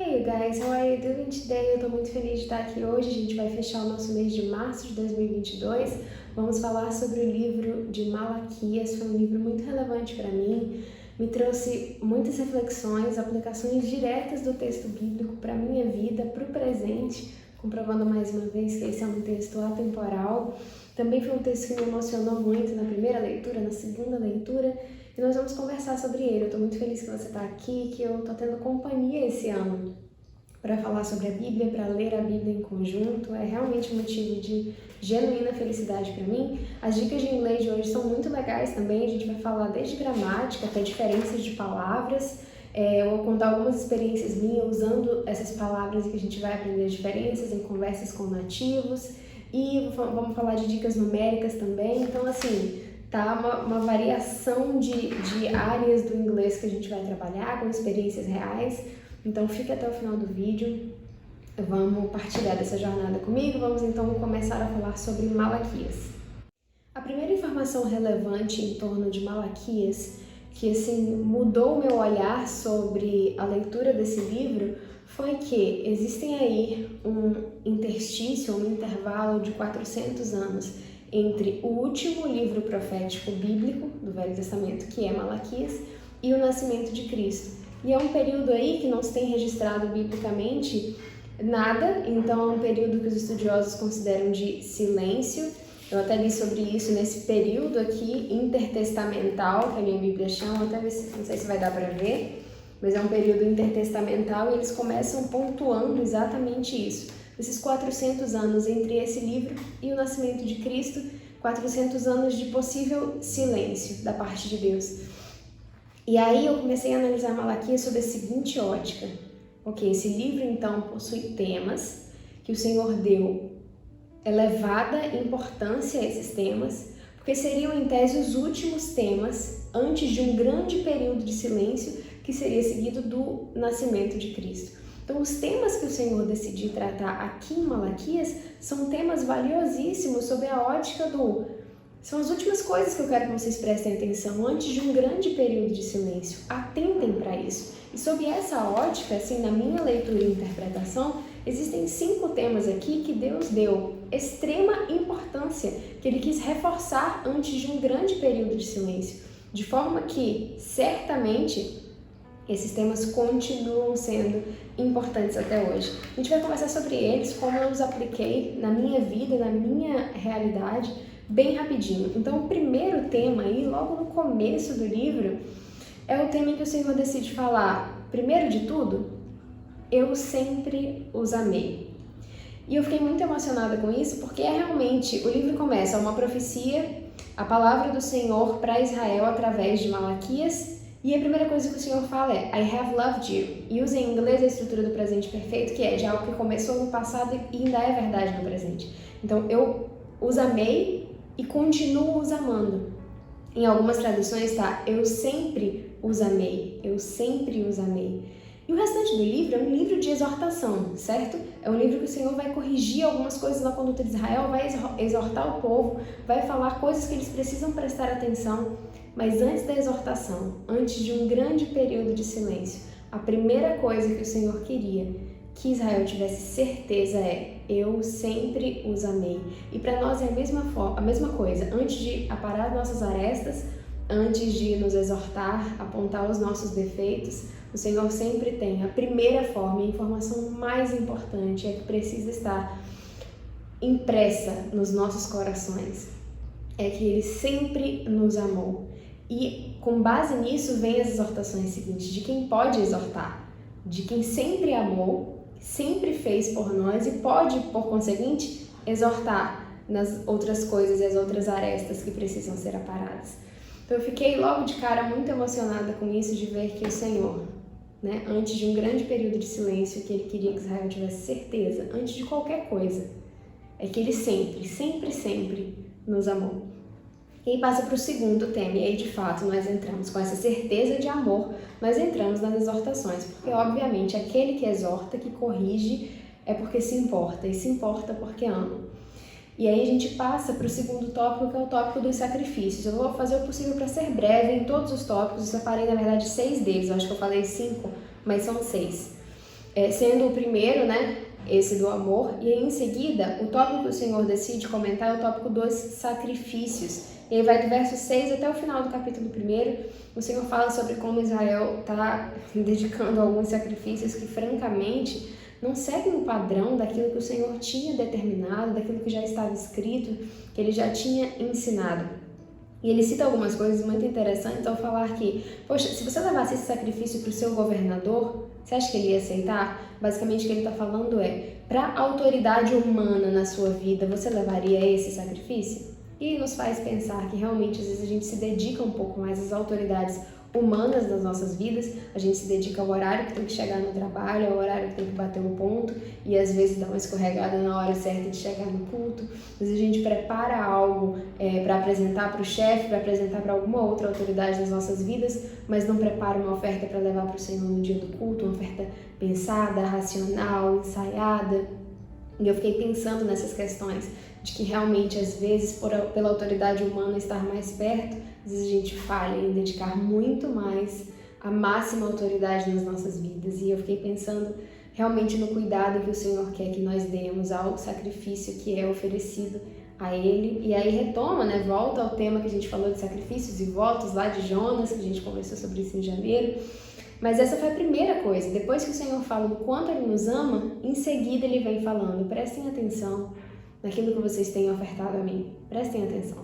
Hey guys, how are you doing today? Eu tô muito feliz de estar aqui hoje. A gente vai fechar o nosso mês de março de 2022. Vamos falar sobre o livro de Malaquias. Foi um livro muito relevante para mim. Me trouxe muitas reflexões, aplicações diretas do texto bíblico para a minha vida, para o presente, comprovando mais uma vez que esse é um texto atemporal. Também foi um texto que me emocionou muito na primeira leitura, na segunda leitura. E nós vamos conversar sobre ele. Eu estou muito feliz que você está aqui, que eu estou tendo companhia esse ano para falar sobre a Bíblia, para ler a Bíblia em conjunto. É realmente um motivo de genuína felicidade para mim. As dicas de inglês de hoje são muito legais também. A gente vai falar desde gramática até diferenças de palavras. Eu vou contar algumas experiências minhas usando essas palavras e que a gente vai aprender as diferenças em conversas com nativos. E vamos falar de dicas numéricas também. Então, assim, tá uma variação de áreas do inglês que a gente vai trabalhar com experiências reais. Então fica até o final do vídeo, vamos partilhar dessa jornada comigo. Vamos então começar a falar sobre Malaquias. A primeira informação relevante em torno de Malaquias, que assim mudou o meu olhar sobre a leitura desse livro, foi que existem aí um interstício, um intervalo de 400 anos entre o último livro profético bíblico do Velho Testamento, que é Malaquias, e o nascimento de Cristo. E é um período aí que não se tem registrado biblicamente nada, então é um período que os estudiosos consideram de silêncio. Eu até li sobre isso nesse período aqui intertestamental, que a minha Bíblia chama, até ver se, não sei se vai dar para ver, mas é um período intertestamental e eles começam pontuando exatamente isso. Esses 400 anos entre esse livro e o nascimento de Cristo, 400 anos de possível silêncio da parte de Deus. E aí eu comecei a analisar Malaquias sob a seguinte ótica. Ok, esse livro então possui temas que o Senhor deu elevada importância a esses temas, porque seriam em tese os últimos temas antes de um grande período de silêncio que seria seguido do nascimento de Cristo. Então, os temas que o Senhor decidiu tratar aqui em Malaquias são temas valiosíssimos sob a ótica do... São as últimas coisas que eu quero que vocês prestem atenção antes de um grande período de silêncio. Atentem para isso. E sob essa ótica, assim, na minha leitura e interpretação, existem 5 temas aqui que Deus deu extrema importância, que Ele quis reforçar antes de um grande período de silêncio. De forma que, certamente, esses temas continuam sendo importantes até hoje. A gente vai conversar sobre eles, como eu os apliquei na minha vida, na minha realidade, bem rapidinho. Então, o primeiro tema aí, logo no começo do livro, é o tema que o Senhor decide falar. Primeiro de tudo, eu sempre os amei. E eu fiquei muito emocionada com isso, porque realmente o livro começa uma profecia, a palavra do Senhor para Israel através de Malaquias, e a primeira coisa que o Senhor fala é I have loved you. E usa em inglês a estrutura do presente perfeito, que é de algo que começou no passado e ainda é verdade no presente. Então, eu os amei e continuo os amando. Em algumas traduções está, eu sempre os amei, eu sempre os amei. E o restante do livro é um livro de exortação, certo? É um livro que o Senhor vai corrigir algumas coisas na conduta de Israel, vai exortar o povo, vai falar coisas que eles precisam prestar atenção. Mas antes da exortação, antes de um grande período de silêncio, a primeira coisa que o Senhor queria que Israel tivesse certeza é eu sempre os amei. E para nós é a mesma coisa. Antes de aparar nossas arestas, antes de nos exortar, apontar os nossos defeitos, o Senhor sempre tem a primeira forma, a informação mais importante é que precisa estar impressa nos nossos corações. É que Ele sempre nos amou. E com base nisso vem as exortações seguintes, de quem pode exortar, de quem sempre amou, sempre fez por nós e pode, por conseguinte, exortar nas outras coisas e as outras arestas que precisam ser aparadas. Então eu fiquei logo de cara muito emocionada com isso, de ver que o Senhor, antes de um grande período de silêncio, que Ele queria que Israel tivesse certeza, antes de qualquer coisa, é que Ele sempre, sempre, sempre nos amou. E aí passa para o segundo tema, e aí de fato nós entramos com essa certeza de amor, nós entramos nas exortações, porque obviamente aquele que exorta, que corrige, é porque se importa, e se importa porque ama. E aí a gente passa para o segundo tópico, que é o tópico dos sacrifícios. Eu vou fazer o possível para ser breve em todos os tópicos, eu separei na verdade 6 deles, eu acho que eu falei 5, mas são 6. sendo o primeiro, né, esse do amor, e aí em seguida o tópico que o Senhor decide comentar é o tópico dos sacrifícios. E aí vai do verso 6 até o final do capítulo 1, o Senhor fala sobre como Israel está dedicando alguns sacrifícios que francamente não seguem o padrão daquilo que o Senhor tinha determinado, daquilo que já estava escrito, que ele já tinha ensinado. E ele cita algumas coisas muito interessantes ao falar que, poxa, se você levasse esse sacrifício para o seu governador, você acha que ele ia aceitar? Basicamente o que ele está falando é, para a autoridade humana na sua vida, você levaria esse sacrifício? E nos faz pensar que realmente às vezes a gente se dedica um pouco mais às autoridades humanas das nossas vidas, a gente se dedica ao horário que tem que chegar no trabalho, ao horário que tem que bater um ponto e às vezes dá uma escorregada na hora certa de chegar no culto, às vezes a gente prepara algo para apresentar para o chefe, para apresentar para alguma outra autoridade das nossas vidas, mas não prepara uma oferta para levar para o Senhor no dia do culto, uma oferta pensada, racional, ensaiada. E eu fiquei pensando nessas questões de que realmente às vezes pela autoridade humana estar mais perto, às vezes a gente falha em dedicar muito mais a máxima autoridade nas nossas vidas. E eu fiquei pensando realmente no cuidado que o Senhor quer que nós demos ao sacrifício que é oferecido a Ele. E aí retoma, né? Volta ao tema que a gente falou de sacrifícios e votos lá de Jonas, que a gente conversou sobre isso em janeiro. Mas essa foi a primeira coisa. Depois que o Senhor fala do quanto Ele nos ama, em seguida Ele vem falando, prestem atenção naquilo que vocês têm ofertado a mim. Prestem atenção.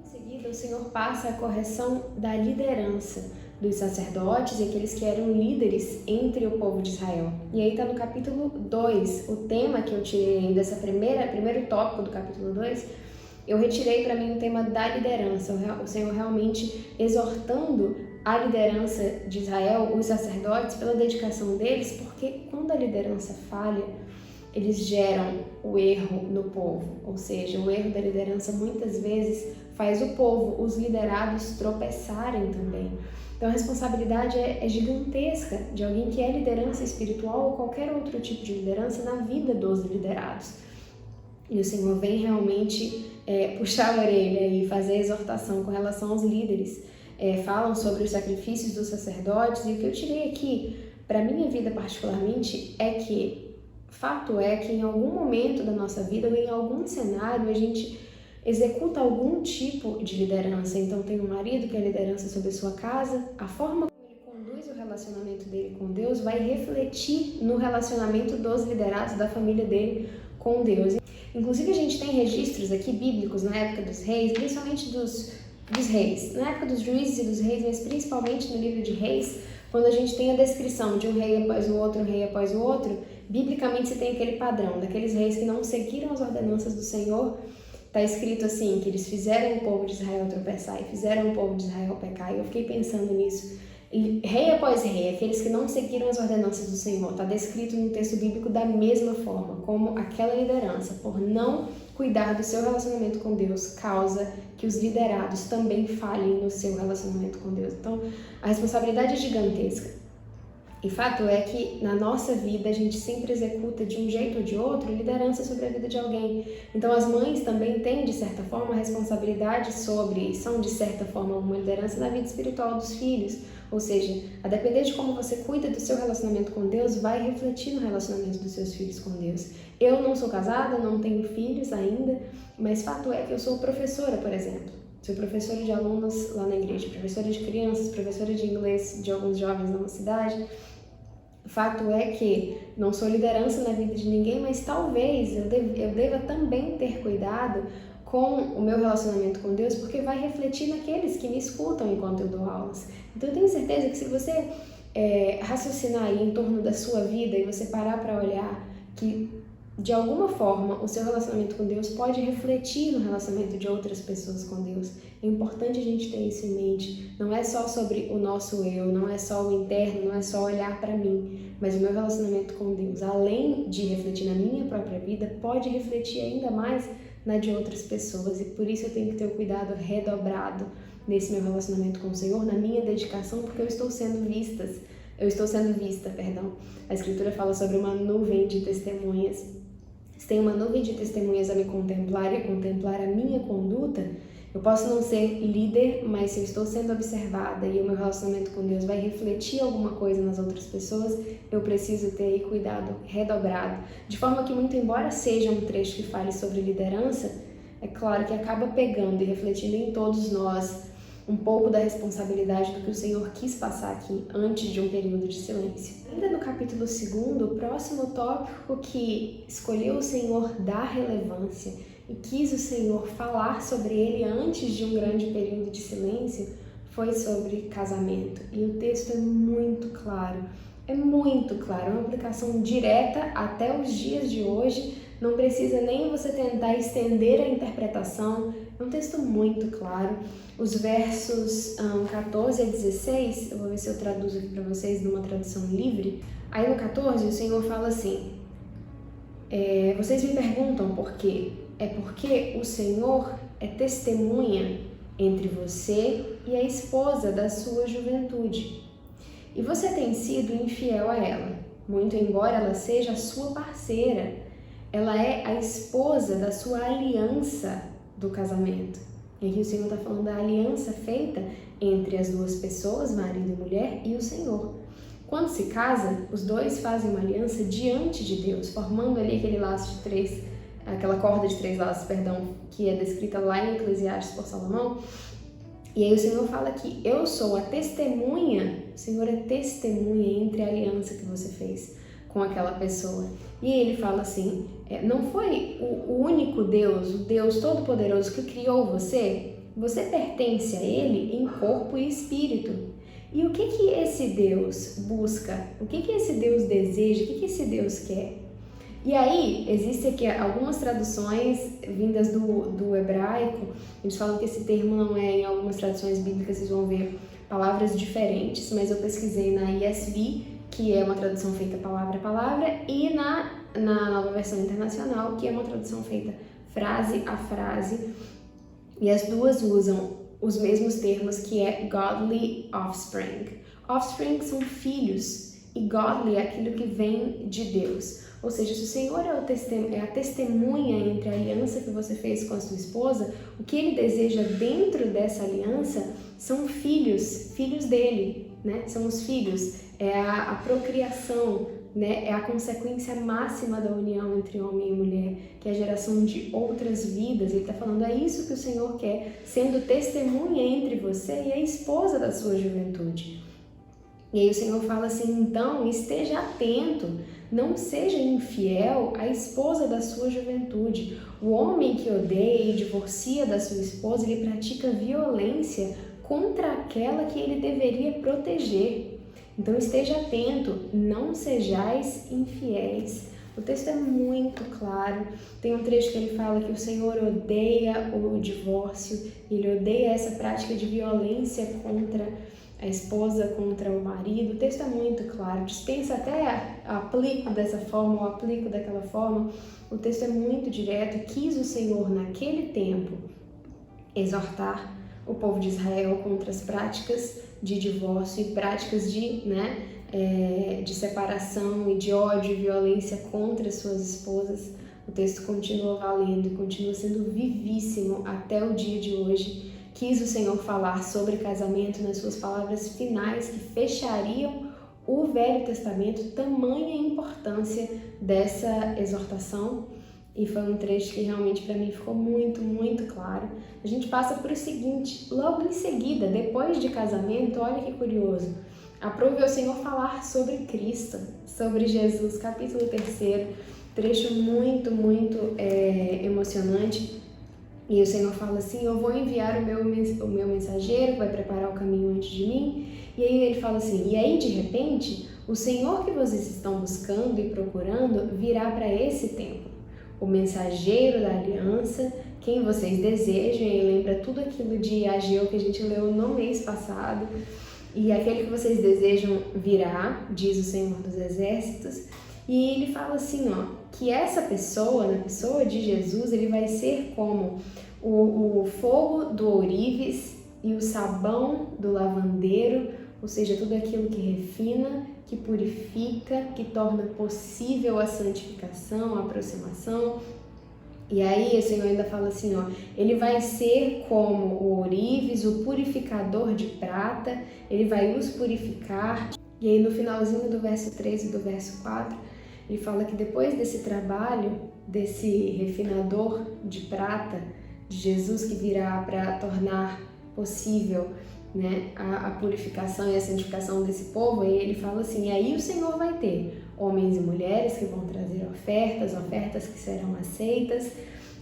Em seguida, o Senhor passa a correção da liderança dos sacerdotes e aqueles que eram líderes entre o povo de Israel. E aí está no capítulo 2, o tema que eu tirei dessa primeiro tópico do capítulo 2, eu retirei para mim o tema da liderança, o Senhor realmente exortando a liderança de Israel, os sacerdotes, pela dedicação deles, porque quando a liderança falha, eles geram o erro no povo, ou seja, o erro da liderança muitas vezes faz o povo, os liderados, tropeçarem também. Então a responsabilidade é gigantesca de alguém que é liderança espiritual ou qualquer outro tipo de liderança na vida dos liderados. E o Senhor vem realmente puxar a orelha e fazer a exortação com relação aos líderes. Falam sobre os sacrifícios dos sacerdotes, e o que eu tirei aqui, para a minha vida particularmente, é que fato é que em algum momento da nossa vida ou em algum cenário a gente executa algum tipo de liderança. Então tem um marido que é liderança sobre a sua casa, a forma como ele conduz o relacionamento dele com Deus vai refletir no relacionamento dos liderados da família dele com Deus. Inclusive a gente tem registros aqui bíblicos na época dos reis, principalmente dos reis, na época dos juízes e dos reis, mas principalmente no livro de Reis, quando a gente tem a descrição de um rei após o outro, um rei após o outro, biblicamente você tem aquele padrão daqueles reis que não seguiram as ordenanças do Senhor. Está escrito assim, que eles fizeram o povo de Israel tropeçar e fizeram o povo de Israel pecar. E eu fiquei pensando nisso. E rei após rei, aqueles que não seguiram as ordenanças do Senhor, está descrito no texto bíblico da mesma forma, como aquela liderança, por não cuidar do seu relacionamento com Deus, causa que os liderados também falhem no seu relacionamento com Deus. Então, a responsabilidade é gigantesca. E fato é que na nossa vida a gente sempre executa de um jeito ou de outro liderança sobre a vida de alguém. Então as mães também têm de certa forma a responsabilidade são de certa forma uma liderança na vida espiritual dos filhos. Ou seja, a depender de como você cuida do seu relacionamento com Deus, vai refletir no relacionamento dos seus filhos com Deus. Eu não sou casada, não tenho filhos ainda, mas fato é que eu sou professora, por exemplo. Sou professora de alunos lá na igreja, professora de crianças, professora de inglês de alguns jovens na cidade. Fato é que não sou liderança na vida de ninguém, mas talvez eu deva também ter cuidado com o meu relacionamento com Deus, porque vai refletir naqueles que me escutam enquanto eu dou aulas. Então eu tenho certeza que se você raciocinar aí em torno da sua vida e você parar para olhar que de alguma forma o seu relacionamento com Deus pode refletir no relacionamento de outras pessoas com Deus. É importante a gente ter isso em mente. Não é só sobre o nosso eu, não é só o interno, não é só olhar para mim, mas o meu relacionamento com Deus, além de refletir na minha própria vida, pode refletir ainda mais na de outras pessoas. E por isso eu tenho que ter o cuidado redobrado nesse meu relacionamento com o Senhor, na minha dedicação, porque eu estou sendo vista. A Escritura fala sobre uma nuvem de testemunhas. Se tem uma nuvem de testemunhas a me contemplar e a contemplar a minha conduta, Eu posso não ser líder, mas se eu estou sendo observada e o meu relacionamento com Deus vai refletir alguma coisa nas outras pessoas, eu preciso ter aí cuidado redobrado. De forma que, muito embora seja um trecho que fale sobre liderança, é claro que acaba pegando e refletindo em todos nós um pouco da responsabilidade do que o Senhor quis passar aqui antes de um período de silêncio. Ainda no capítulo 2, o próximo tópico que escolheu o Senhor dar relevância e quis o Senhor falar sobre ele antes de um grande período de silêncio foi sobre casamento. E o texto é muito claro, é uma aplicação direta até os dias de hoje. Não precisa nem você tentar estender a interpretação, é um texto muito claro. Os versos 14 a 16, eu vou ver se eu traduzo aqui para vocês numa tradução livre. Aí no 14 o Senhor fala assim, vocês me perguntam por quê? É porque o Senhor é testemunha entre você e a esposa da sua juventude. E você tem sido infiel a ela, muito embora ela seja a sua parceira. Ela é a esposa da sua aliança do casamento. E aqui o Senhor está falando da aliança feita entre as duas pessoas, marido e mulher, e o Senhor. Quando se casa, os dois fazem uma aliança diante de Deus, formando ali aquela corda de 3 laços, que é descrita lá em Eclesiastes por Salomão. E aí o Senhor fala que eu sou a testemunha, o Senhor é testemunha entre a aliança que você fez com aquela pessoa. E ele fala assim, não foi o único Deus, o Deus Todo-Poderoso que criou você? Você pertence a Ele em corpo e espírito. E o que esse Deus busca? O que esse Deus deseja? O que esse Deus quer? E aí, existem aqui algumas traduções vindas do hebraico. Eles falam que esse termo não é, em algumas traduções bíblicas, vocês vão ver palavras diferentes, mas eu pesquisei na ESV, que é uma tradução feita palavra a palavra, e na Nova Versão Internacional, que é uma tradução feita frase a frase, e as duas usam os mesmos termos, que é godly offspring. Offspring são filhos, e godly é aquilo que vem de Deus. Ou seja, se o Senhor é a testemunha entre a aliança que você fez com a sua esposa, o que Ele deseja dentro dessa aliança são filhos dele, né? São os filhos, é a procriação, né? É a consequência máxima da união entre homem e mulher, que é a geração de outras vidas. Ele está falando, é isso que o Senhor quer, sendo testemunha entre você e a esposa da sua juventude. E aí o Senhor fala assim, então esteja atento, não seja infiel à esposa da sua juventude. O homem que odeia e divorcia da sua esposa, ele pratica violência contra aquela que ele deveria proteger. Então esteja atento, não sejais infiéis. O texto é muito claro. Tem um trecho que ele fala que o Senhor odeia o divórcio, ele odeia essa prática de violência contra a esposa, contra o marido. O texto é muito claro, dispensa até aplico dessa forma ou aplico daquela forma. O texto é muito direto. Quis o Senhor naquele tempo exortar o povo de Israel contra as práticas de divórcio e práticas de separação e de ódio e violência contra suas esposas. O texto continua valendo e continua sendo vivíssimo até o dia de hoje. Quis o Senhor falar sobre casamento nas suas palavras finais que fechariam o Velho Testamento, tamanha importância dessa exortação. E foi um trecho que realmente para mim ficou muito, muito claro. A gente passa por o seguinte, logo em seguida, depois de casamento, olha que curioso, aprove ao Senhor falar sobre Cristo, sobre Jesus, capítulo 3, trecho muito, muito emocionante. E o Senhor fala assim, eu vou enviar o meu mensageiro, que vai preparar o caminho antes de mim. E aí ele fala assim, e aí de repente, o Senhor que vocês estão buscando e procurando virá para esse tempo. O mensageiro da aliança, quem vocês desejam, e lembra tudo aquilo de Ageu que a gente leu no mês passado, e aquele que vocês desejam virá, diz o Senhor dos Exércitos. E ele fala assim, que essa pessoa, na pessoa de Jesus, ele vai ser como o fogo do ourives e o sabão do lavandeiro, ou seja, tudo aquilo que refina, que purifica, que torna possível a santificação, a aproximação. E aí o Senhor ainda fala assim, ó, ele vai ser como o ourives, o purificador de prata, ele vai os purificar. E aí no finalzinho do verso 3 e do verso 4, ele fala que depois desse trabalho, desse refinador de prata, de Jesus que virá para tornar possível, né, a purificação e a santificação desse povo, e ele fala assim, aí o Senhor vai ter homens e mulheres que vão trazer ofertas que serão aceitas,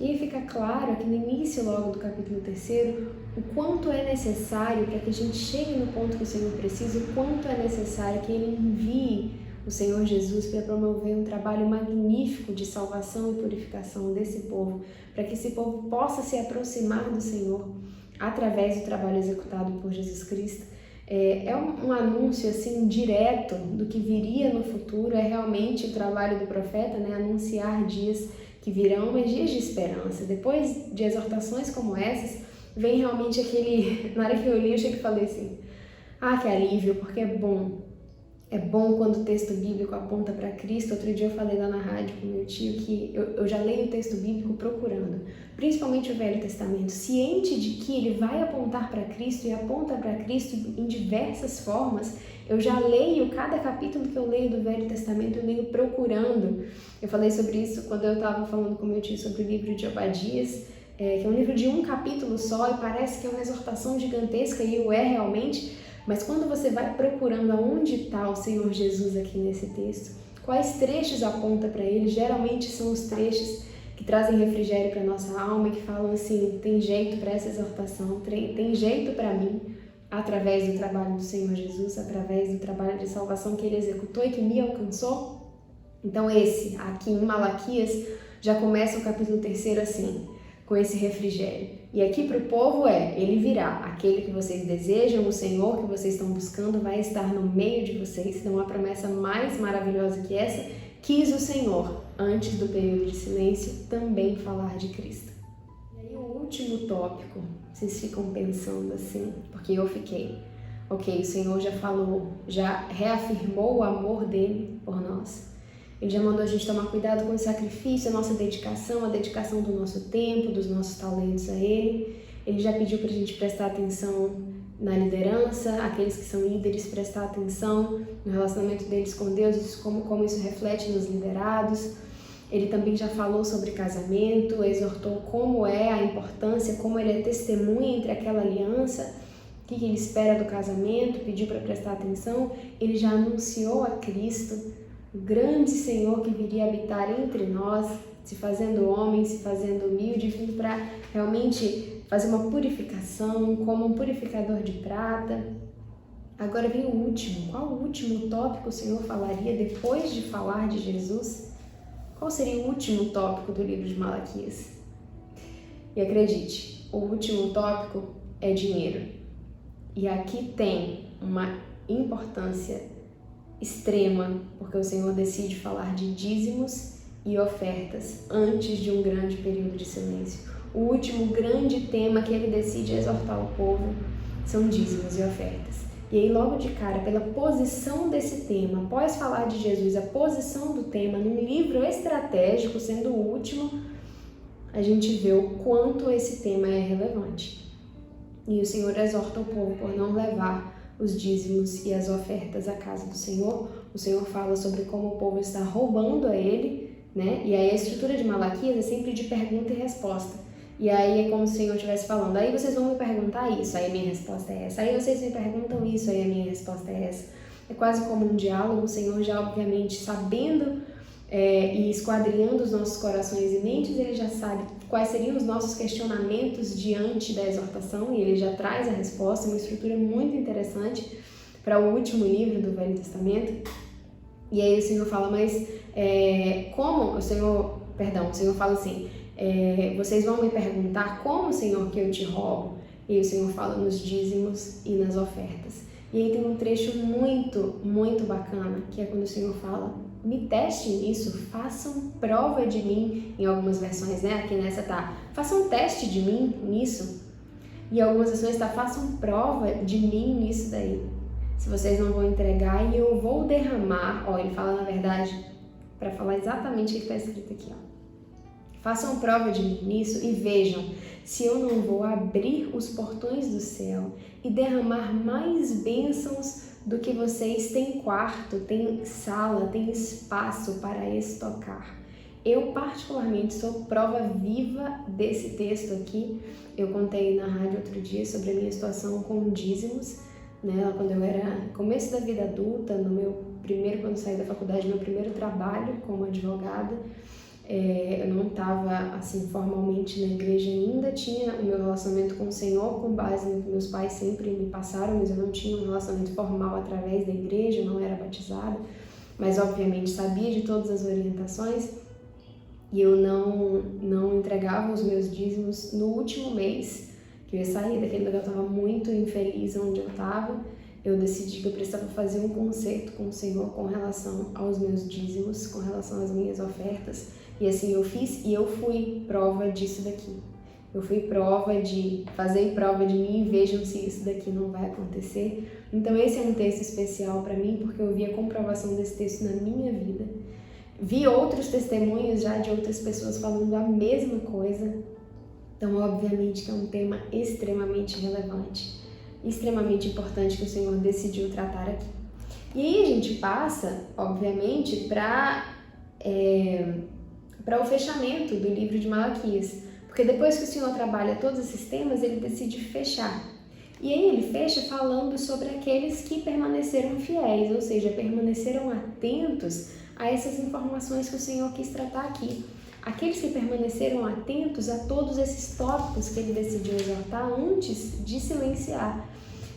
e aí fica claro aqui no início logo do capítulo 3 o quanto é necessário para que a gente chegue no ponto que o Senhor precisa, o quanto é necessário que Ele envie o Senhor Jesus para promover um trabalho magnífico de salvação e purificação desse povo, para que esse povo possa se aproximar do Senhor através do trabalho executado por Jesus Cristo. É um anúncio assim direto do que viria no futuro, é realmente o trabalho do profeta, né? Anunciar dias que virão, mas dias de esperança. Depois de exortações como essas, vem realmente aquele... Na hora que eu li, eu cheguei e falei assim, que alívio, porque é bom. É bom quando o texto bíblico aponta para Cristo. Outro dia eu falei lá na rádio com meu tio que eu já leio o texto bíblico procurando, principalmente o Velho Testamento, ciente de que ele vai apontar para Cristo e aponta para Cristo em diversas formas. Eu já leio, cada capítulo que eu leio do Velho Testamento, eu leio procurando. Eu falei sobre isso quando eu estava falando com meu tio sobre o livro de Obadias, que é um livro de um capítulo só e parece que é uma exortação gigantesca, e o é realmente. Mas quando você vai procurando aonde está o Senhor Jesus aqui nesse texto, quais trechos aponta para ele, geralmente são os trechos que trazem refrigério para nossa alma e que falam assim, tem jeito para essa exortação, tem jeito para mim, através do trabalho do Senhor Jesus, através do trabalho de salvação que ele executou e que me alcançou. Então esse, aqui em Malaquias, já começa o capítulo 3 assim, com esse refrigério. E aqui para o povo ele virá, aquele que vocês desejam, o Senhor que vocês estão buscando vai estar no meio de vocês. Então a promessa mais maravilhosa que essa, quis o Senhor, antes do período de silêncio, também falar de Cristo. E aí o último tópico, vocês ficam pensando assim, porque eu fiquei, ok, o Senhor já falou, já reafirmou o amor dele por nós. Ele já mandou a gente tomar cuidado com o sacrifício, a nossa dedicação, a dedicação do nosso tempo, dos nossos talentos a Ele. Ele já pediu para a gente prestar atenção na liderança, aqueles que são líderes prestar atenção no relacionamento deles com Deus, como isso reflete nos liderados. Ele também já falou sobre casamento, exortou como é a importância, como ele é testemunha entre aquela aliança, o que ele espera do casamento, pediu para prestar atenção. Ele já anunciou a Cristo, o grande Senhor que viria habitar entre nós, se fazendo homem, se fazendo humilde, vindo para realmente fazer uma purificação, como um purificador de prata. Agora vem o último. Qual o último tópico o Senhor falaria depois de falar de Jesus? Qual seria o último tópico do livro de Malaquias? E acredite, o último tópico é dinheiro. E aqui tem uma importância extrema, porque o Senhor decide falar de dízimos e ofertas antes de um grande período de silêncio. O último grande tema que ele decide exortar o povo são dízimos e ofertas. E aí logo de cara, pela posição desse tema, após falar de Jesus, a posição do tema num livro estratégico, sendo o último, a gente vê o quanto esse tema é relevante. E o Senhor exorta o povo por não levar os dízimos e as ofertas à casa do Senhor. O Senhor fala sobre como o povo está roubando a ele, né? E aí a estrutura de Malaquias é sempre de pergunta e resposta. E aí é como se o Senhor estivesse falando, aí vocês vão me perguntar isso, aí a minha resposta é essa. Aí vocês me perguntam isso, aí a minha resposta é essa. É quase como um diálogo, o Senhor já obviamente sabendo e esquadrinhando os nossos corações e mentes, ele já sabe quais seriam os nossos questionamentos diante da exortação e ele já traz a resposta, uma estrutura muito interessante para o último livro do Velho Testamento. E aí o Senhor fala, mas o Senhor fala assim, vocês vão me perguntar como, Senhor, que eu te roubo? E o Senhor fala nos dízimos e nas ofertas. E aí tem um trecho muito, muito bacana, que é quando o Senhor fala, me testem nisso, façam prova de mim, em algumas versões, né? Aqui nessa tá, façam teste de mim nisso. E algumas versões tá, façam prova de mim nisso daí. Se vocês não vão entregar e eu vou derramar, ele fala na verdade, para falar exatamente o que está escrito aqui, Façam prova de mim nisso e vejam se eu não vou abrir os portões do céu e derramar mais bênçãos do que vocês têm quarto, têm sala, têm espaço para estocar. Eu particularmente sou prova viva desse texto aqui. Eu contei na rádio outro dia sobre a minha situação com dízimos, né? Quando eu era no começo da vida adulta, quando eu saí da faculdade, meu primeiro trabalho como advogada, eu não estava assim formalmente na igreja ainda, tinha o meu relacionamento com o Senhor com base no que meus pais sempre me passaram, mas eu não tinha um relacionamento formal através da igreja, não era batizada, mas obviamente sabia de todas as orientações e eu não entregava os meus dízimos no último mês que eu ia sair daquele lugar. Eu estava muito infeliz onde eu estava. Eu decidi que eu precisava fazer um concerto com o Senhor com relação aos meus dízimos, com relação às minhas ofertas. E assim eu fiz e eu fui prova disso daqui. Eu fui prova de fazer prova de mim e vejam se isso daqui não vai acontecer. Então esse é um texto especial para mim porque eu vi a comprovação desse texto na minha vida. Vi outros testemunhos já de outras pessoas falando a mesma coisa. Então obviamente que é um tema extremamente relevante, extremamente importante que o Senhor decidiu tratar aqui. E aí a gente passa, obviamente, para o fechamento do livro de Malaquias, porque depois que o Senhor trabalha todos esses temas, ele decide fechar. E aí ele fecha falando sobre aqueles que permaneceram fiéis, ou seja, permaneceram atentos a essas informações que o Senhor quis tratar aqui. Aqueles que permaneceram atentos a todos esses tópicos que ele decidiu exaltar antes de silenciar.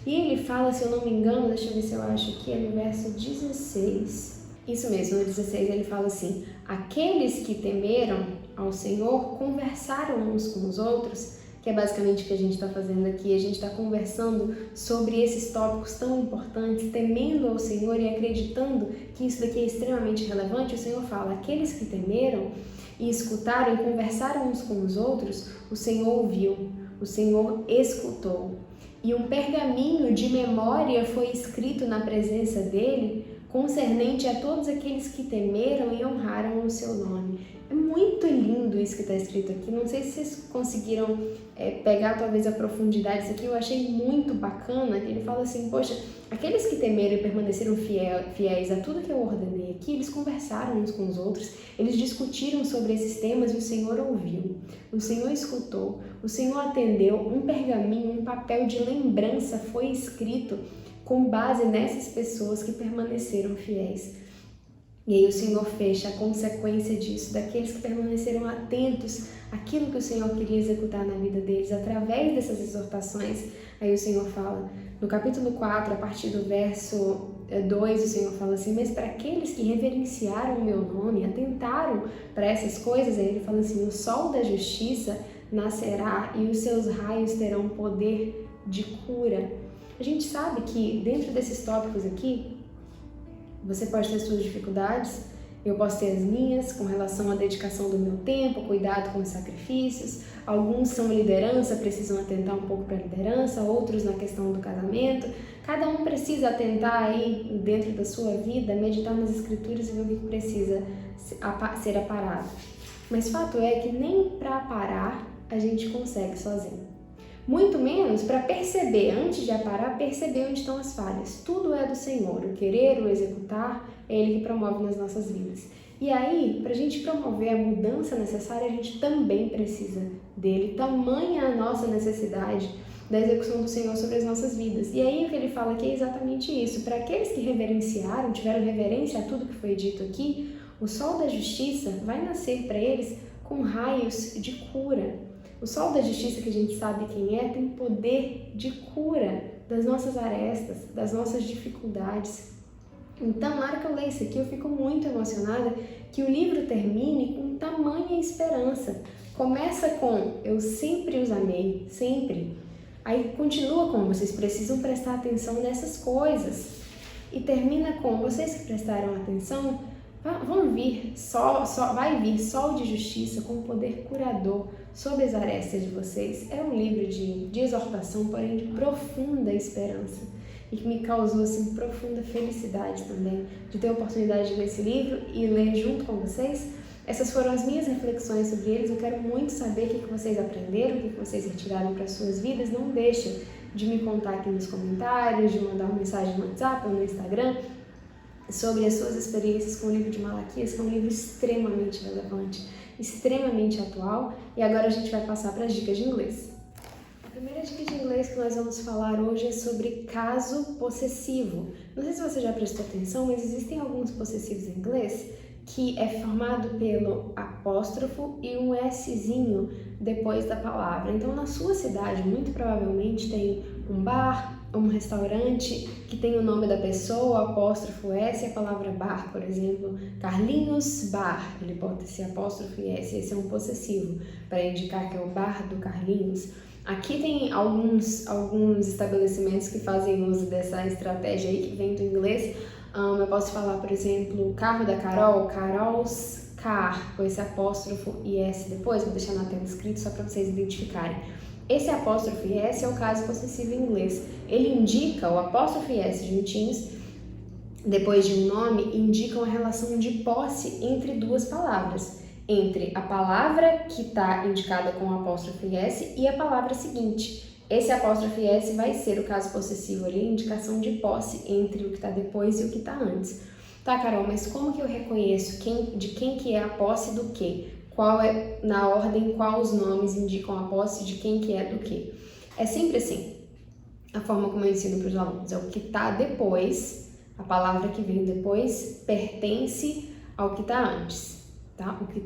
E ele fala, se eu não me engano, deixa eu ver se eu acho aqui, é no verso 16. Isso mesmo, no 16 ele fala assim: aqueles que temeram ao Senhor conversaram uns com os outros, que é basicamente o que a gente está fazendo aqui. A gente está conversando sobre esses tópicos tão importantes, temendo ao Senhor e acreditando que isso daqui é extremamente relevante. O Senhor fala, aqueles que temeram e escutaram e conversaram uns com os outros, o Senhor ouviu, o Senhor escutou. E um pergaminho de memória foi escrito na presença dele, concernente a todos aqueles que temeram e honraram o seu nome. É muito lindo isso que está escrito aqui. Não sei se vocês conseguiram pegar talvez a profundidade disso aqui. Eu achei muito bacana. Ele fala assim, poxa, aqueles que temeram e permaneceram fiéis a tudo que eu ordenei aqui, eles conversaram uns com os outros, eles discutiram sobre esses temas e o Senhor ouviu, o Senhor escutou, o Senhor atendeu. Um pergaminho, um papel de lembrança foi escrito com base nessas pessoas que permaneceram fiéis. E aí o Senhor fecha a consequência disso, daqueles que permaneceram atentos àquilo que o Senhor queria executar na vida deles, através dessas exortações. Aí o Senhor fala, no capítulo 4, a partir do verso 2, o Senhor fala assim, mas para aqueles que reverenciaram o meu nome, atentaram para essas coisas, aí ele fala assim, o sol da justiça nascerá e os seus raios terão poder de cura. A gente sabe que dentro desses tópicos aqui, você pode ter suas dificuldades, eu posso ter as minhas com relação à dedicação do meu tempo, cuidado com os sacrifícios. Alguns são liderança, precisam atentar um pouco para a liderança, outros na questão do casamento. Cada um precisa atentar aí dentro da sua vida, meditar nas escrituras e ver o que precisa ser aparado. Mas fato é que nem para parar a gente consegue sozinho. Muito menos para perceber, antes de aparar, perceber onde estão as falhas. Tudo é do Senhor, o querer, o executar, é Ele que promove nas nossas vidas. E aí, para a gente promover a mudança necessária, a gente também precisa dele, tamanha a nossa necessidade da execução do Senhor sobre as nossas vidas. E aí o que ele fala aqui é exatamente isso. Para aqueles que reverenciaram, tiveram reverência a tudo que foi dito aqui, o sol da justiça vai nascer para eles com raios de cura. O sol da justiça, que a gente sabe quem é, tem poder de cura das nossas arestas, das nossas dificuldades. Então, na hora que eu leio isso aqui, eu fico muito emocionada que o livro termine com tamanha esperança. Começa com, eu sempre os amei, sempre. Aí continua com, vocês precisam prestar atenção nessas coisas. E termina com, vocês que prestaram atenção, vai vir sol de justiça com poder curador sobre as arestas de vocês. É um livro de exortação, porém de profunda esperança, e que me causou assim profunda felicidade também de ter a oportunidade de ler esse livro e ler junto com vocês, Essas foram as minhas reflexões sobre eles. Eu quero muito saber o que vocês aprenderam, o que vocês retiraram para as suas vidas. Não deixem de me contar aqui nos comentários, de mandar uma mensagem no WhatsApp ou no Instagram sobre as suas experiências com o livro de Malaquias, que é um livro extremamente relevante, extremamente atual. E agora a gente vai passar para as dicas de inglês. A primeira dica de inglês que nós vamos falar hoje é sobre caso possessivo. Não sei se você já prestou atenção, mas existem alguns possessivos em inglês que é formado pelo apóstrofo e um Szinho depois da palavra. Então, na sua cidade, muito provavelmente tem um bar, um restaurante que tem o nome da pessoa, apóstrofo S e a palavra bar, por exemplo, Carlinhos Bar, ele bota esse apóstrofo e S, esse é um possessivo, para indicar que é o bar do Carlinhos. Aqui tem alguns estabelecimentos que fazem uso dessa estratégia aí, que vem do inglês. Eu posso falar, por exemplo, o carro da Carol, Carol's Car, com esse apóstrofo e S depois, vou deixar na tela escrito só para vocês identificarem. Esse apóstrofo e S é o caso possessivo em inglês. Ele indica, o apóstrofo e S juntinhos, depois de um nome, indicam a relação de posse entre duas palavras. Entre a palavra que está indicada com o apóstrofo e S e a palavra seguinte. Esse apóstrofo S vai ser o caso possessivo ali, indicação de posse entre o que está depois e o que está antes. Tá, Carol, mas como que eu reconheço de quem que é a posse do quê? Qual é, na ordem, qual os nomes indicam a posse de quem que é do quê? É sempre assim, a forma como eu ensino para os alunos. É o que está depois, a palavra que vem depois pertence ao que está antes. Tá? O que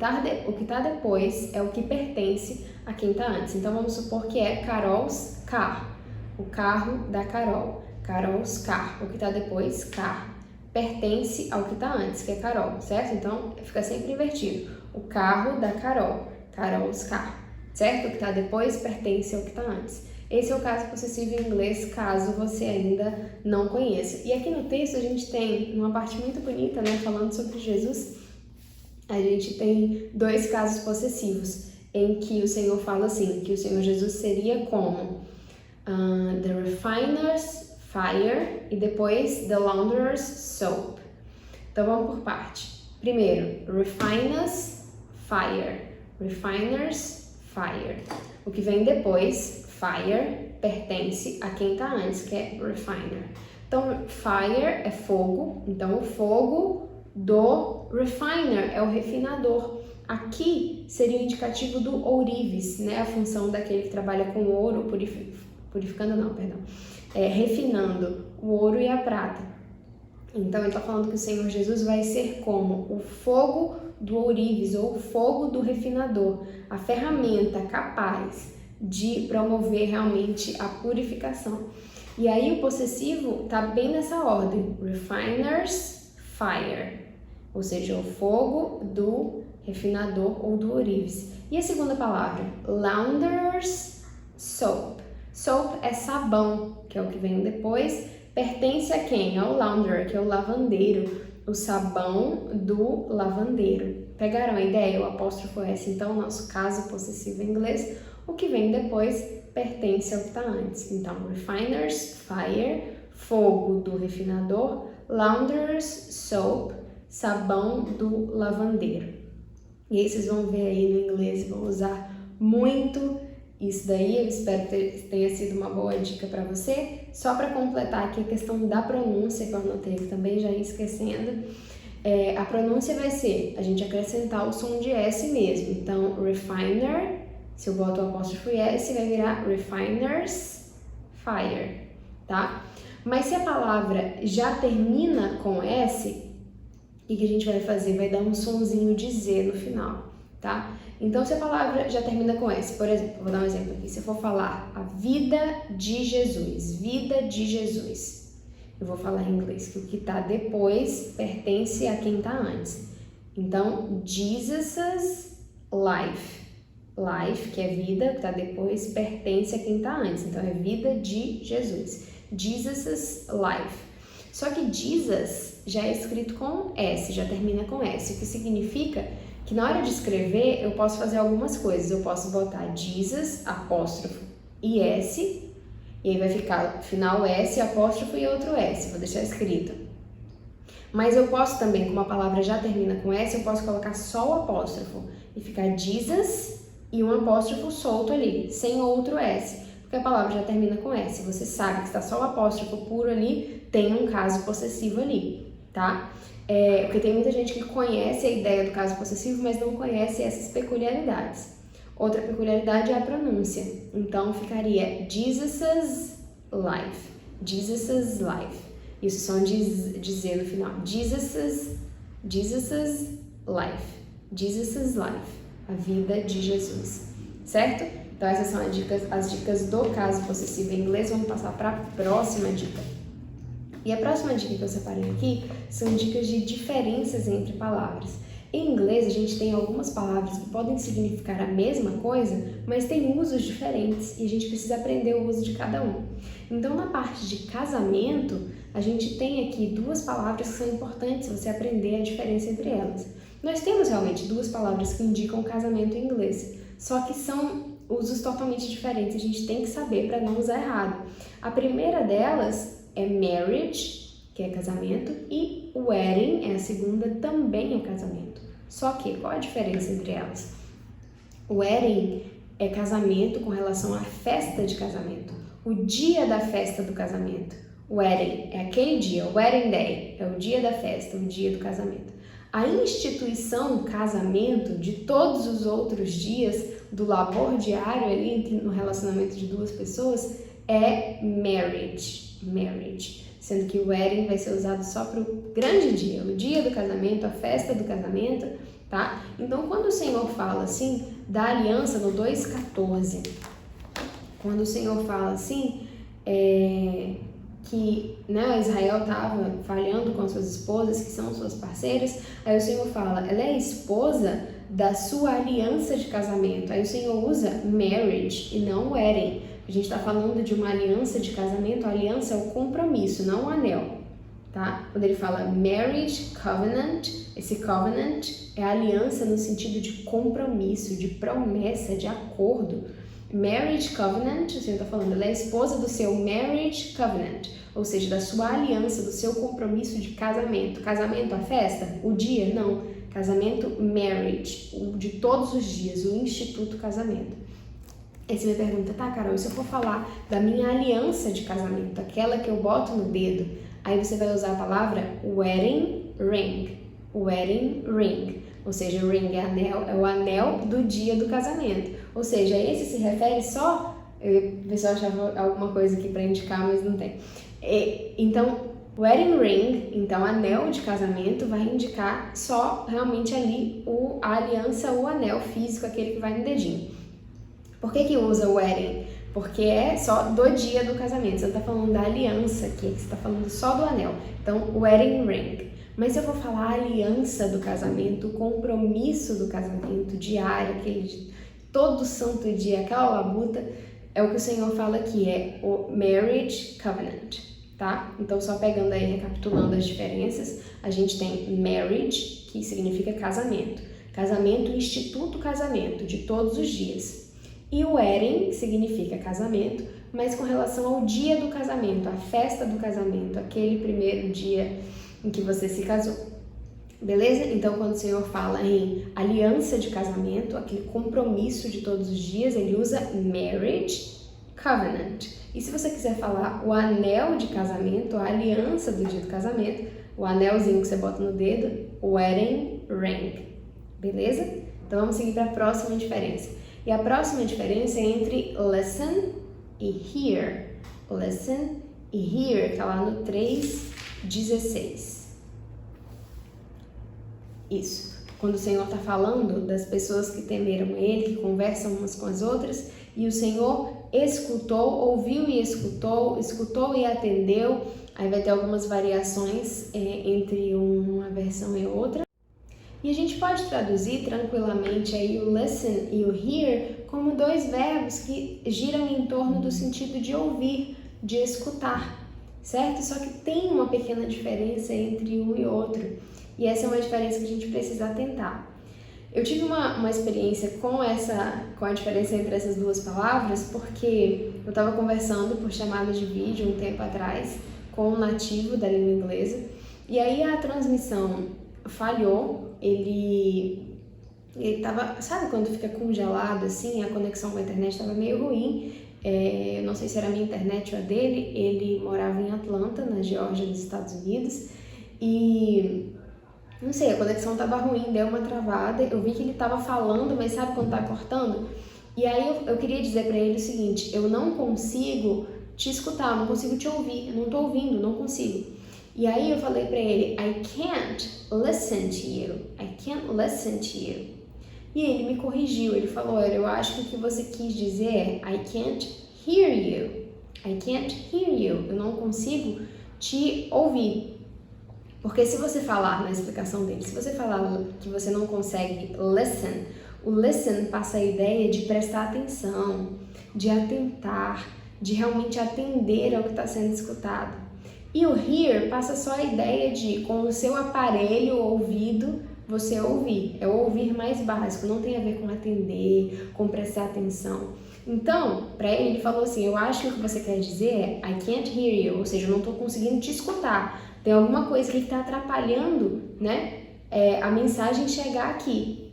tá depois é o que pertence a quem tá antes. Então, vamos supor que é Carol's Car, o carro da Carol. Carol's Car, o que tá depois, car, pertence ao que tá antes, que é Carol, certo? Então, fica sempre invertido. O carro da Carol, Carol's Car, certo? O que tá depois pertence ao que tá antes. Esse é o caso possessivo em inglês, caso você ainda não conheça. E aqui no texto a gente tem uma parte muito bonita, né, falando sobre Jesus. A gente tem dois casos possessivos, em que o Senhor fala assim, que o Senhor Jesus seria como the refiner's fire e depois the launderer's soap. Então vamos por parte. Primeiro, refiner's fire, refiner's fire. O que vem depois, fire, pertence a quem está antes, que é refiner. Então, fire é fogo, então o fogo do refiner é o refinador. Aqui seria o indicativo do ourives, né? A função daquele que trabalha com ouro, refinando o ouro e a prata. Então ele está falando que o Senhor Jesus vai ser como o fogo do ourives ou o fogo do refinador, a ferramenta capaz de promover realmente a purificação. E aí o possessivo está bem nessa ordem, refiner's fire, ou seja, o fogo do refinador ou do ourives. E a segunda palavra, launderer's soap. Soap é sabão, que é o que vem depois, pertence a quem? Ao launderer, que é o lavandeiro, o sabão do lavandeiro. Pegaram a ideia? O apóstrofo S, então, nosso caso possessivo em inglês, o que vem depois pertence ao que está antes. Então, refiner's fire, fogo do refinador, launderer's soap, sabão do lavandeiro. E aí vocês vão ver aí no inglês, vão usar muito isso daí. Eu espero que tenha sido uma boa dica para você. Só para completar aqui a questão da pronúncia, que eu anotei que também já ia esquecendo, a pronúncia vai ser, a gente acrescentar o som de S mesmo. Então, refiner, se eu boto o apóstrofo S, vai virar refiner's fire, tá? Mas se a palavra já termina com S, o que a gente vai fazer? Vai dar um sonzinho de Z no final, tá? Então, se a palavra já termina com S, por exemplo, vou dar um exemplo aqui. Se eu for falar a vida de Jesus, eu vou falar em inglês que o que está depois pertence a quem está antes. Então, Jesus's life. Life, que é vida, que está depois, pertence a quem está antes. Então, é vida de Jesus. Jesus's life. Só que Jesus já é escrito com S, já termina com S, o que significa que na hora de escrever eu posso fazer algumas coisas. Eu posso botar Jesus, apóstrofo e S, e aí vai ficar final S, apóstrofo e outro S, vou deixar escrito. Mas eu posso também, como a palavra já termina com S, eu posso colocar só o apóstrofo e ficar Jesus e um apóstrofo solto ali, sem outro S, porque a palavra já termina com S. Você sabe que está só o apóstrofo puro ali, tem um caso possessivo ali, tá? Porque tem muita gente que conhece a ideia do caso possessivo, mas não conhece essas peculiaridades. Outra peculiaridade é a pronúncia. Então ficaria Jesus's life. Jesus's life. Isso só dizer no final. Jesus's life. Jesus's life. A vida de Jesus. Certo? Então essas são as dicas do caso possessivo em inglês. Vamos passar para a próxima dica. E a próxima dica que eu separei aqui são dicas de diferenças entre palavras. Em inglês, a gente tem algumas palavras que podem significar a mesma coisa, mas têm usos diferentes e a gente precisa aprender o uso de cada um. Então, na parte de casamento, a gente tem aqui duas palavras que são importantes você aprender a diferença entre elas. Nós temos realmente duas palavras que indicam casamento em inglês, só que são usos totalmente diferentes, a gente tem que saber para não usar errado. A primeira delas é marriage, que é casamento, e wedding, é a segunda, também é casamento. Só que, qual a diferença entre elas? Wedding é casamento com relação à festa de casamento, o dia da festa do casamento. Wedding é aquele dia, o wedding day, é o dia da festa, o dia do casamento. A instituição casamento de todos os outros dias do labor diário ali no relacionamento de duas pessoas é marriage. Sendo que o wedding vai ser usado só para o grande dia, o dia do casamento, a festa do casamento, tá? Então, quando o Senhor fala assim, da aliança no 2,14, quando o Senhor fala assim, que Israel estava falhando com as suas esposas, que são suas parceiras, aí o Senhor fala, ela é esposa da sua aliança de casamento. Aí o Senhor usa marriage e não wedding. A gente está falando de uma aliança de casamento, a aliança é o compromisso, não o anel, tá? Quando ele fala marriage covenant, esse covenant é a aliança no sentido de compromisso, de promessa, de acordo. Marriage covenant, o Senhor está falando, ela é esposa do seu marriage covenant, ou seja, da sua aliança, do seu compromisso de casamento. Casamento, a festa? O dia? Não. Casamento, marriage, o de todos os dias, o instituto casamento. Aí você me pergunta, tá, Carol, e se eu for falar da minha aliança de casamento, aquela que eu boto no dedo, aí você vai usar a palavra wedding ring. Wedding ring. Ou seja, ring é o anel do dia do casamento. Ou seja, esse se refere só... Eu ia ver se eu achava alguma coisa aqui para indicar, mas não tem. Então, wedding ring, então anel de casamento, vai indicar só realmente ali a aliança, o anel físico, aquele que vai no dedinho. Por que usa wedding? Porque é só do dia do casamento. Você não está falando da aliança aqui, você está falando só do anel. Então, wedding ring. Mas se eu for falar a aliança do casamento, o compromisso do casamento diário, aquele todo santo dia, aquela labuta, é o que o Senhor fala aqui, é o marriage covenant, tá? Então, só pegando aí, recapitulando as diferenças, a gente tem marriage, que significa casamento. Casamento, instituto casamento, de todos os dias. E o wedding, que significa casamento, mas com relação ao dia do casamento, a festa do casamento, aquele primeiro dia em que você se casou. Beleza? Então, quando o Senhor fala em aliança de casamento, aquele compromisso de todos os dias, ele usa marriage covenant. E se você quiser falar o anel de casamento, a aliança do dia do casamento, o anelzinho que você bota no dedo, wedding ring. Beleza? Então, vamos seguir para a próxima diferença. E a próxima diferença é entre listen e hear. Listen e hear, que está lá no 3:16. Isso. Quando o Senhor está falando das pessoas que temeram Ele, que conversam umas com as outras, e o Senhor escutou, ouviu e escutou, escutou e atendeu. Aí vai ter algumas variações entre uma versão e outra. E a gente pode traduzir tranquilamente aí o listen e o hear como dois verbos que giram em torno do sentido de ouvir, de escutar, certo? Só que tem uma pequena diferença entre um e outro, e essa é uma diferença que a gente precisa atentar. Eu tive uma experiência com a diferença entre essas duas palavras, porque eu estava conversando por chamada de vídeo um tempo atrás com um nativo da língua inglesa, E aí a transmissão falhou, ele tava, sabe quando fica congelado assim, a conexão com a internet estava meio ruim, eu não sei se era a minha internet ou a dele, ele morava em Atlanta, na Geórgia, nos Estados Unidos, e não sei, a conexão tava ruim, deu uma travada, eu vi que ele tava falando, mas sabe quando tá cortando? E aí eu queria dizer pra ele o seguinte, eu não consigo te escutar, eu não consigo te ouvir, eu não tô ouvindo, não consigo. E aí eu falei pra ele, I can't listen to you, I can't listen to you. E ele me corrigiu, ele falou, olha, eu acho que o que você quis dizer é I can't hear you, I can't hear you, eu não consigo te ouvir. Porque se você falar, na explicação dele, se você falar que você não consegue listen, o listen passa a ideia de prestar atenção, de atentar, de realmente atender ao que está sendo escutado. E o hear passa só a ideia de, com o seu aparelho ouvido, você ouvir. É o ouvir mais básico, não tem a ver com atender, com prestar atenção. Então, para ele falou assim, eu acho que o que você quer dizer é I can't hear you, ou seja, eu não estou conseguindo te escutar. Tem alguma coisa que está atrapalhando, né, a mensagem chegar aqui.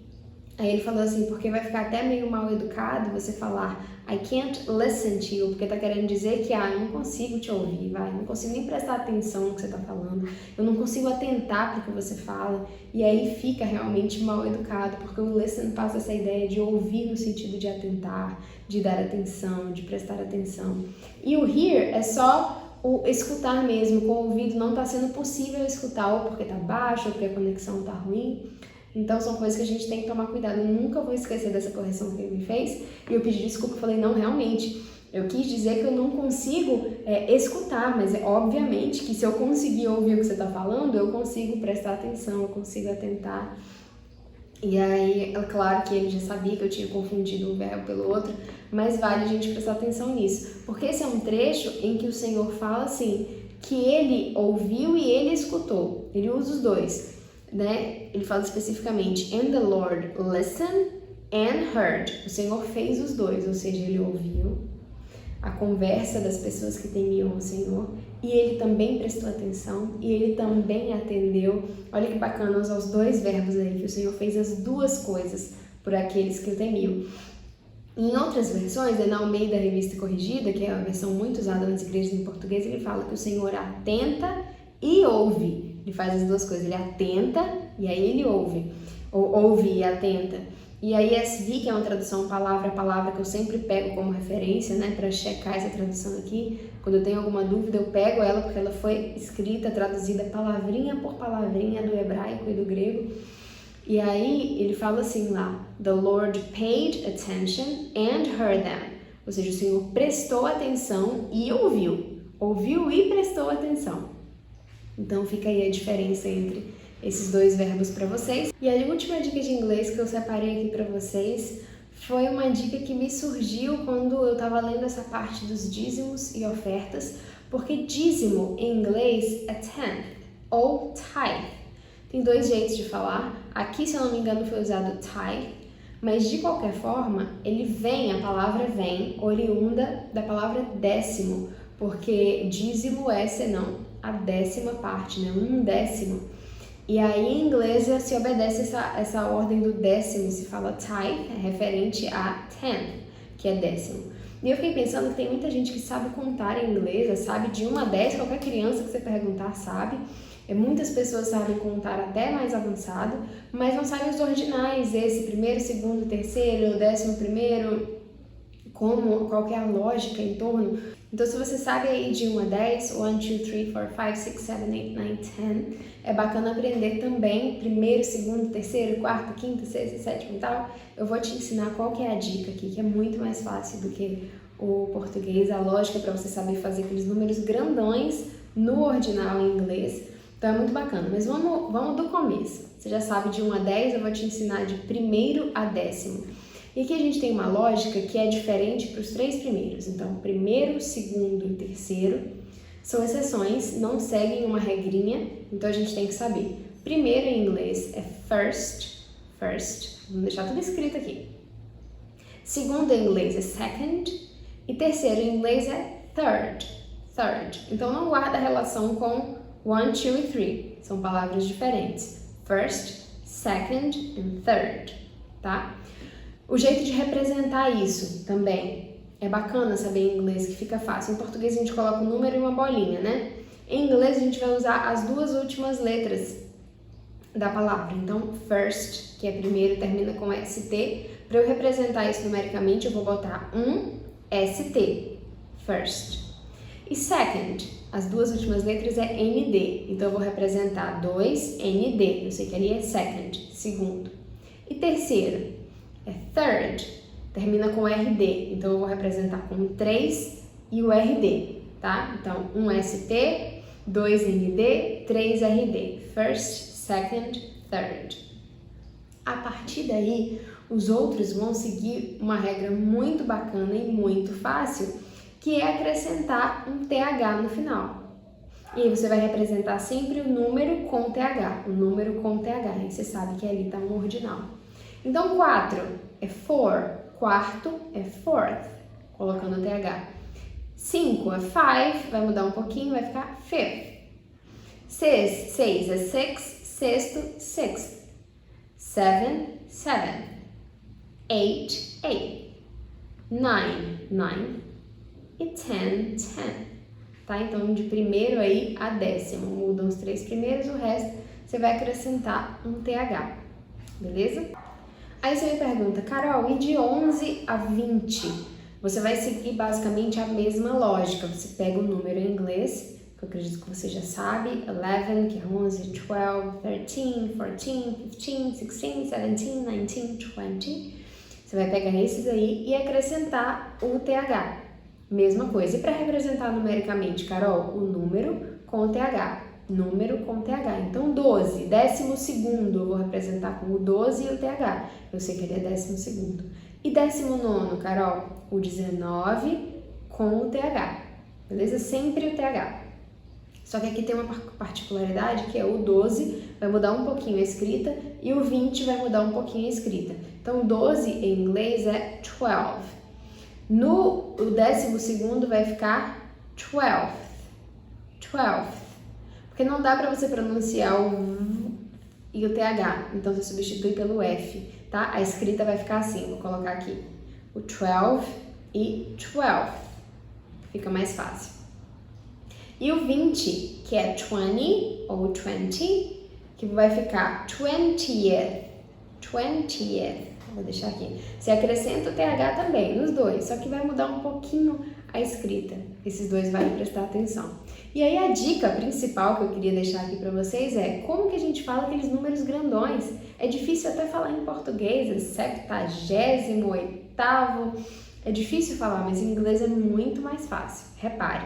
Aí ele falou assim, porque vai ficar até meio mal educado você falar I can't listen to you, porque tá querendo dizer que, eu não consigo te ouvir, não consigo nem prestar atenção no que você tá falando, eu não consigo atentar pro que você fala, e aí fica realmente mal educado, porque o listen passa essa ideia de ouvir no sentido de atentar, de dar atenção, de prestar atenção. E o hear é só o escutar mesmo, com o ouvido não tá sendo possível escutar, ou porque tá baixo, ou porque a conexão tá ruim. Então são coisas que a gente tem que tomar cuidado. Eu nunca vou esquecer dessa correção que ele me fez. E eu pedi desculpa, falei, não, realmente, eu quis dizer que eu não consigo escutar, mas obviamente que se eu conseguir ouvir o que você está falando, eu consigo prestar atenção, eu consigo atentar. E aí, é claro que ele já sabia que eu tinha confundido um verbo pelo outro, mas vale a gente prestar atenção nisso. Porque esse é um trecho em que o Senhor fala assim, que ele ouviu e ele escutou. Ele usa os dois. Né? Ele fala especificamente and the Lord listened and heard. O Senhor fez os dois, ou seja, ele ouviu a conversa das pessoas que temiam o Senhor e ele também prestou atenção e ele também atendeu. Olha que bacana usar os dois verbos aí, que o Senhor fez as duas coisas por aqueles que o temiam. Em outras versões, na Almeida Revista Corrigida, que é a versão muito usada nas igrejas em português, ele fala que o Senhor atenta e ouve. Ele faz as duas coisas, ele atenta e aí ele ouve, ou ouve e atenta. E a ESV, que é uma tradução palavra a palavra que eu sempre pego como referência, né, para checar essa tradução aqui, quando eu tenho alguma dúvida eu pego ela porque ela foi escrita, traduzida palavrinha por palavrinha do hebraico e do grego. E aí ele fala assim lá, the Lord paid attention and heard them, ou seja, o Senhor prestou atenção e ouviu e prestou atenção. Então fica aí a diferença entre esses dois verbos para vocês. E a última dica de inglês que eu separei aqui para vocês foi uma dica que me surgiu quando eu estava lendo essa parte dos dízimos e ofertas, porque dízimo em inglês é tenth ou tithe. Tem dois jeitos de falar. Aqui, se eu não me engano, foi usado tithe, mas de qualquer forma, a palavra vem oriunda da palavra décimo, porque dízimo é senão a décima parte, né? 1/10. E aí em inglês se obedece essa ordem do décimo, se fala tithe, é referente a tenth, que é décimo. E eu fiquei pensando que tem muita gente que sabe contar em inglês, sabe de 1 a 10, qualquer criança que você perguntar sabe. Muitas pessoas sabem contar até mais avançado, mas não sabem os ordinais, esse primeiro, segundo, terceiro, 11º, qual que é a lógica em torno. Então, se você sabe aí de 1 a 10, 1, 2, 3, 4, 5, 6, 7, 8, 9, 10, é bacana aprender também primeiro, segundo, terceiro, quarto, quinto, sexto, sétimo e tal. Eu vou te ensinar qual que é a dica aqui, que é muito mais fácil do que o português, a lógica para você saber fazer aqueles números grandões no ordinal em inglês. Então é muito bacana, mas vamos do começo. Você já sabe de 1 a 10, eu vou te ensinar de primeiro a 10º. E aqui a gente tem uma lógica que é diferente para os 3 primeiros. Então, primeiro, segundo e terceiro são exceções, não seguem uma regrinha, então a gente tem que saber. Primeiro em inglês é first, vamos deixar tudo escrito aqui. Segundo em inglês é second e terceiro em inglês é third. Então não guarda relação com 1, 2 e 3. São palavras diferentes. First, second and third, tá? O jeito de representar isso também é bacana saber em inglês, que fica fácil. Em português a gente coloca um número e uma bolinha, né? Em inglês a gente vai usar as duas últimas letras da palavra. Então, first, que é primeiro, termina com ST. Para eu representar isso numericamente, eu vou botar um ST, first. E second, as duas últimas letras é ND. Então, eu vou representar 2 ND. Eu sei que ali é second, segundo. E terceiro é third, termina com RD. Então, eu vou representar com 3 e o RD, tá? Então, 1 ST, 2 ND, 3 RD. First, second, third. A partir daí, os outros vão seguir uma regra muito bacana e muito fácil, que é acrescentar um TH no final. E aí você vai representar sempre o número com TH, o número com TH. E você sabe que ali está um ordinal. Então, 4 é four, quarto é fourth, colocando TH. 5 é five, vai mudar um pouquinho, vai ficar fifth. 6 é six, sexto, sixth. 7, seventh. 8, eighth. 9, ninth. E 10, tenth. Tá? Então, de primeiro aí a décimo. Mudam os 3 primeiros, o resto você vai acrescentar um TH. Beleza? Aí você me pergunta, Carol, e de 11 a 20? Você vai seguir basicamente a mesma lógica. Você pega o número em inglês, que eu acredito que você já sabe, 11, que é 11, 12, 13, 14, 15, 16, 17, 19, 20. Você vai pegar esses aí e acrescentar o TH. Mesma coisa. E para representar numericamente, Carol, o número com o TH. Número com TH. Então, 12, 12º, eu vou representar com o 12 e o TH. Eu sei que ele é 12º. E 19º, Carol, o 19 com o TH. Beleza? Sempre o TH. Só que aqui tem uma particularidade que é o 12 vai mudar um pouquinho a escrita e o 20 vai mudar um pouquinho a escrita. Então, 12 em inglês é 12. No 12º vai ficar 12th. 12th. Porque não dá para você pronunciar o V e o TH. Então, você substitui pelo F, tá? A escrita vai ficar assim. Vou colocar aqui o 12 e 12th. Fica mais fácil. E o 20, que é 20 ou 20, que vai ficar 20th. 20th. Vou deixar aqui. Você acrescenta o TH também, nos dois, só que vai mudar um pouquinho a escrita. Esses dois vale prestar atenção. E aí a dica principal que eu queria deixar aqui para vocês é como que a gente fala aqueles números grandões. É difícil até falar em português, 78º. É difícil falar, mas em inglês é muito mais fácil. Repare.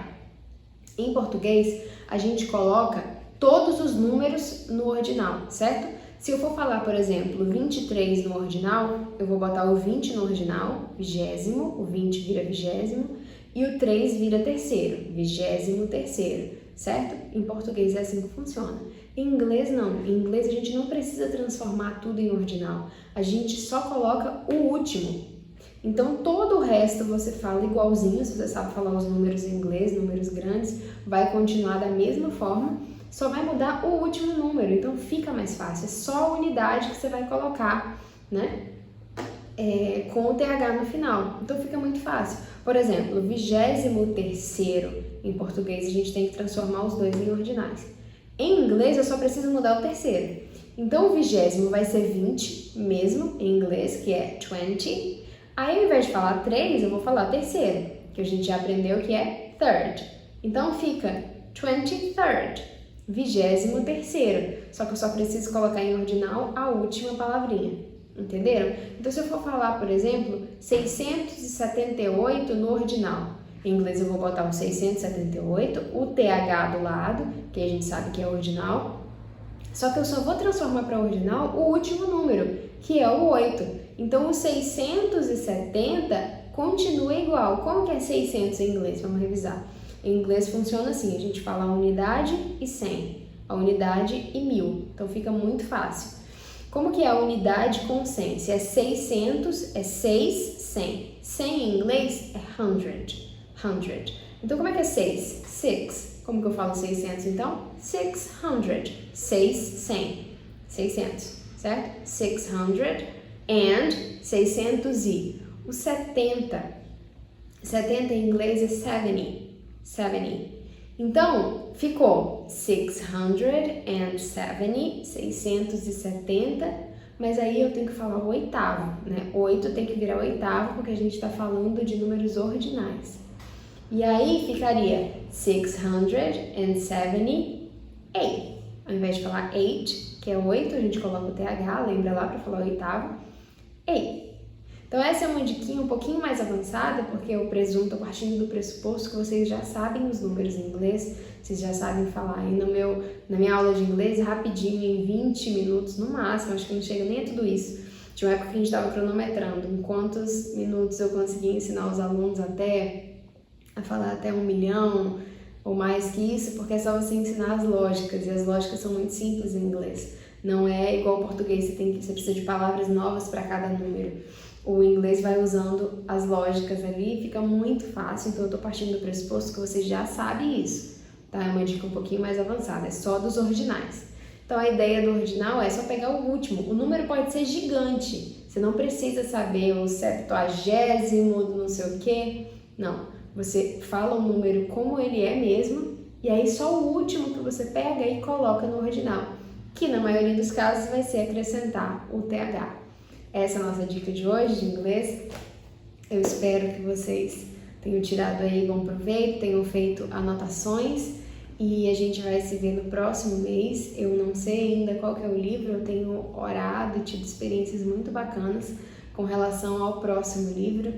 Em português, a gente coloca todos os números no ordinal, certo? Se eu for falar, por exemplo, 23 no ordinal, eu vou botar o 20 no ordinal, vigésimo, o 20 vira vigésimo, e o 3 vira terceiro, 23º, certo? Em português é assim que funciona. Em inglês, não. Em inglês, a gente não precisa transformar tudo em ordinal. A gente só coloca o último. Então, todo o resto você fala igualzinho, se você sabe falar os números em inglês, números grandes, vai continuar da mesma forma, só vai mudar o último número, então fica mais fácil, é só a unidade que você vai colocar, né, com o TH no final, então fica muito fácil. Por exemplo, 23º, em português a gente tem que transformar os dois em ordinais. Em inglês eu só preciso mudar o terceiro, então o 20º vai ser 20 mesmo, em inglês, que é 20. Aí, ao invés de falar 3, eu vou falar terceiro, que a gente já aprendeu que é third. Então, fica 23rd, 23º. Só que eu só preciso colocar em ordinal a última palavrinha. Entenderam? Então, se eu for falar, por exemplo, 678 no ordinal. Em inglês, eu vou botar o 678, o TH do lado, que a gente sabe que é ordinal. Só que eu só vou transformar para ordinal o último número, que é o 8. Então, o 670 continua igual. Como que é 600 em inglês? Vamos revisar. Em inglês funciona assim, a gente fala a unidade e 100, a unidade e 1000. Então, fica muito fácil. Como que é a unidade com 100? Se é 600, é 6, 100. 100 em inglês é 100. Então, como é que é 6? 6. Como que eu falo 600, então? 600. 600, certo? 600 and 600 e. O 70 em inglês é 70. Então, ficou 670, mas aí eu tenho que falar o oitavo, né? 8 tem que virar oitavo, porque a gente está falando de números ordinais. E aí ficaria 678. Ao invés de falar 8, que é 8, a gente coloca o TH, lembra lá para falar o oitavo, 8. Então essa é uma diquinha um pouquinho mais avançada, porque eu presumo, partindo do pressuposto que vocês já sabem os números em inglês, vocês já sabem falar. E na minha aula de inglês, rapidinho, em 20 minutos no máximo, acho que não chega nem a tudo isso. Tinha uma época que a gente estava cronometrando em quantos minutos eu conseguia ensinar os alunos a falar até 1 milhão ou mais que isso, porque é só você ensinar as lógicas, e as lógicas são muito simples em inglês. Não é igual ao português, você precisa de palavras novas para cada número. O inglês vai usando as lógicas ali, fica muito fácil, então eu tô partindo do pressuposto que você já sabe isso, tá? É uma dica um pouquinho mais avançada, é só dos ordinais. Então a ideia do ordinal é só pegar o último, o número pode ser gigante, você não precisa saber o 70º do não sei o que, não. Você fala o número como ele é mesmo, e aí só o último que você pega e coloca no ordinal, que na maioria dos casos vai ser acrescentar o TH. Essa é a nossa dica de hoje de inglês. Eu espero que vocês tenham tirado aí bom proveito, tenham feito anotações e a gente vai se ver no próximo mês. Eu não sei ainda qual que é o livro, eu tenho orado e tido experiências muito bacanas com relação ao próximo livro.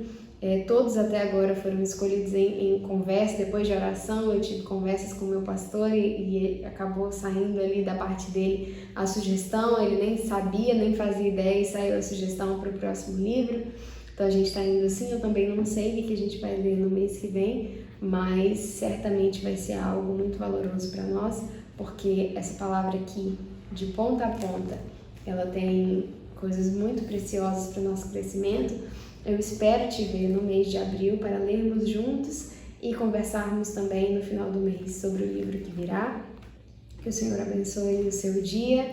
Todos até agora foram escolhidos em conversa, depois de oração eu tive conversas com o meu pastor e acabou saindo ali da parte dele a sugestão, ele nem sabia, nem fazia ideia e saiu a sugestão para o próximo livro. Então a gente está indo assim, eu também não sei o que a gente vai ler no mês que vem, mas certamente vai ser algo muito valoroso para nós, porque essa palavra aqui, de ponta a ponta, ela tem coisas muito preciosas para o nosso crescimento. Eu espero te ver no mês de abril para lermos juntos e conversarmos também no final do mês sobre o livro que virá. Que o Senhor abençoe o seu dia.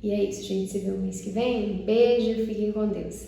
E é isso, gente. Se vê no mês que vem. Um beijo, fiquem com Deus.